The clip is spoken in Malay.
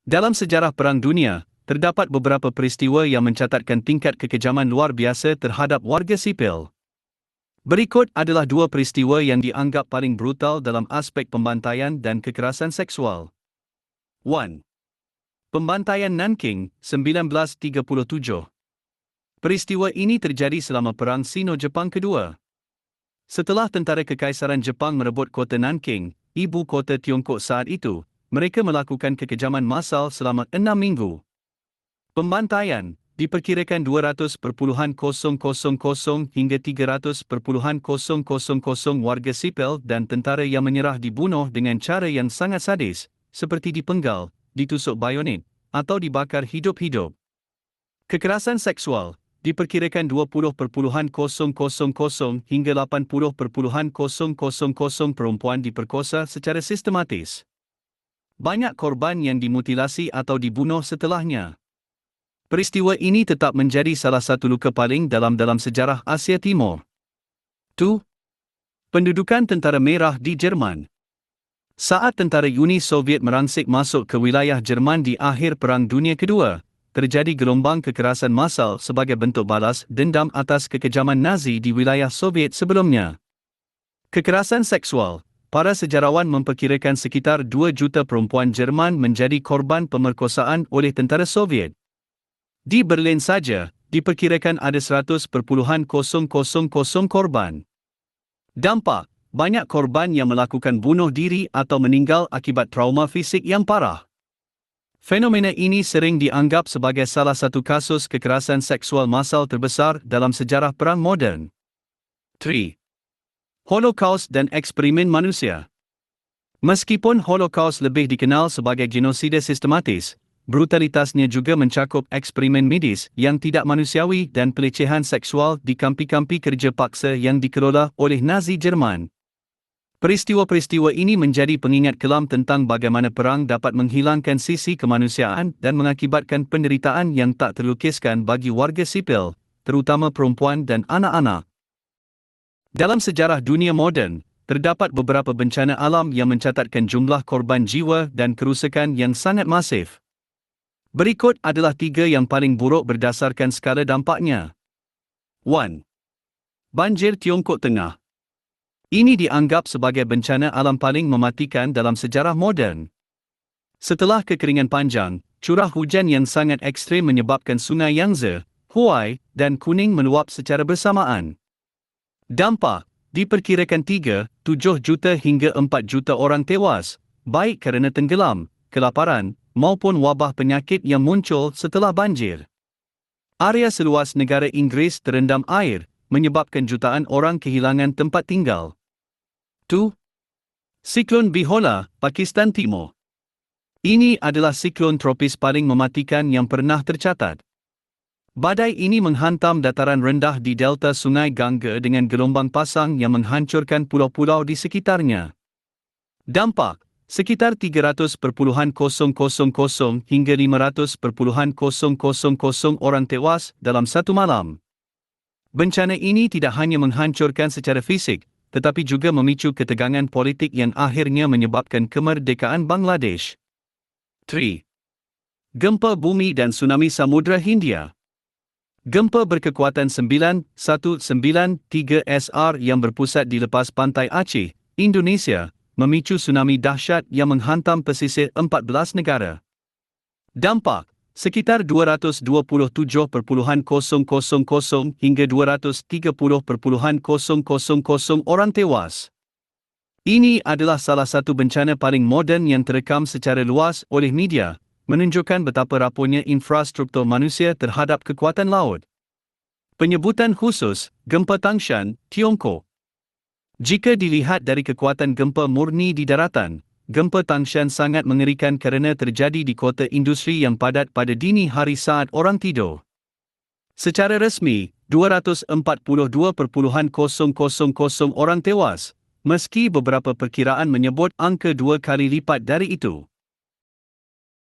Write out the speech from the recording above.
Dalam sejarah Perang Dunia, terdapat beberapa peristiwa yang mencatatkan tingkat kekejaman luar biasa terhadap warga sipil. Berikut adalah dua peristiwa yang dianggap paling brutal dalam aspek pembantaian dan kekerasan seksual. 1. Pembantaian Nanking, 1937. Peristiwa ini terjadi selama Perang Sino-Jepang Kedua. Setelah tentara Kekaisaran Jepang merebut kota Nanking, ibu kota Tiongkok saat itu, mereka melakukan kekejaman massal selama 6 minggu. Pembantaian diperkirakan 200,000 hingga 300,000 warga sipil dan tentara yang menyerah dibunuh dengan cara yang sangat sadis, seperti dipenggal, ditusuk bayonet, atau dibakar hidup-hidup. Kekerasan seksual diperkirakan 20,000 hingga 80,000 perempuan diperkosa secara sistematis. Banyak korban yang dimutilasi atau dibunuh setelahnya. Peristiwa ini tetap menjadi salah satu luka paling dalam sejarah Asia Timur. 2. Pendudukan Tentara Merah di Jerman. Saat tentara Uni Soviet merangsek masuk ke wilayah Jerman di akhir Perang Dunia Kedua, terjadi gelombang kekerasan massal sebagai bentuk balas dendam atas kekejaman Nazi di wilayah Soviet sebelumnya. Kekerasan seksual. Para sejarawan memperkirakan sekitar 2 juta perempuan Jerman menjadi korban pemerkosaan oleh tentara Soviet. Di Berlin saja, diperkirakan ada 100,000 korban. Dampak, banyak korban yang melakukan bunuh diri atau meninggal akibat trauma fisik yang parah. Fenomena ini sering dianggap sebagai salah satu kasus kekerasan seksual massal terbesar dalam sejarah perang moden. 3. Holocaust dan eksperimen manusia. Meskipun Holocaust lebih dikenal sebagai genosida sistematis, brutalitasnya juga mencakup eksperimen medis yang tidak manusiawi dan pelecehan seksual di kampi-kampi kerja paksa yang dikelola oleh Nazi Jerman. Peristiwa-peristiwa ini menjadi pengingat kelam tentang bagaimana perang dapat menghilangkan sisi kemanusiaan dan mengakibatkan penderitaan yang tak terlukiskan bagi warga sipil, terutama perempuan dan anak-anak. Dalam sejarah dunia moden, terdapat beberapa bencana alam yang mencatatkan jumlah korban jiwa dan kerusakan yang sangat masif. Berikut adalah 3 yang paling buruk berdasarkan skala dampaknya. 1. Banjir Tiongkok Tengah. Ini dianggap sebagai bencana alam paling mematikan dalam sejarah moden. Setelah kekeringan panjang, curah hujan yang sangat ekstrim menyebabkan sungai Yangtze, Huai, dan Kuning meluap secara bersamaan. Dampak, diperkirakan 3,7 juta hingga 4 juta orang tewas, baik kerana tenggelam, kelaparan, maupun wabah penyakit yang muncul setelah banjir. Area seluas negara Inggeris terendam air, menyebabkan jutaan orang kehilangan tempat tinggal. 2. Siklon Beulah, Pakistan Timur. Ini adalah siklon tropis paling mematikan yang pernah tercatat. Badai ini menghantam dataran rendah di delta Sungai Gangga dengan gelombang pasang yang menghancurkan pulau-pulau di sekitarnya. Dampak, sekitar 300,000 hingga 500,000 orang tewas dalam satu malam. Bencana ini tidak hanya menghancurkan secara fisik, tetapi juga memicu ketegangan politik yang akhirnya menyebabkan kemerdekaan Bangladesh. 3. Gempa bumi dan tsunami Samudra Hindia. Gempa berkekuatan 9,193 SR yang berpusat di lepas pantai Aceh, Indonesia, memicu tsunami dahsyat yang menghantam pesisir 14 negara. Dampak, sekitar 227,000 hingga 230,000 orang tewas. Ini adalah salah satu bencana paling moden yang terekam secara luas oleh media, menunjukkan betapa rapuhnya infrastruktur manusia terhadap kekuatan laut. Penyebutan khusus, Gempa Tangshan, Tiongkok. Jika dilihat dari kekuatan gempa murni di daratan, Gempa Tangshan sangat mengerikan kerana terjadi di kota industri yang padat pada dini hari saat orang tidur. Secara resmi, 242,000 orang tewas, meski beberapa perkiraan menyebut angka 2 kali lipat dari itu.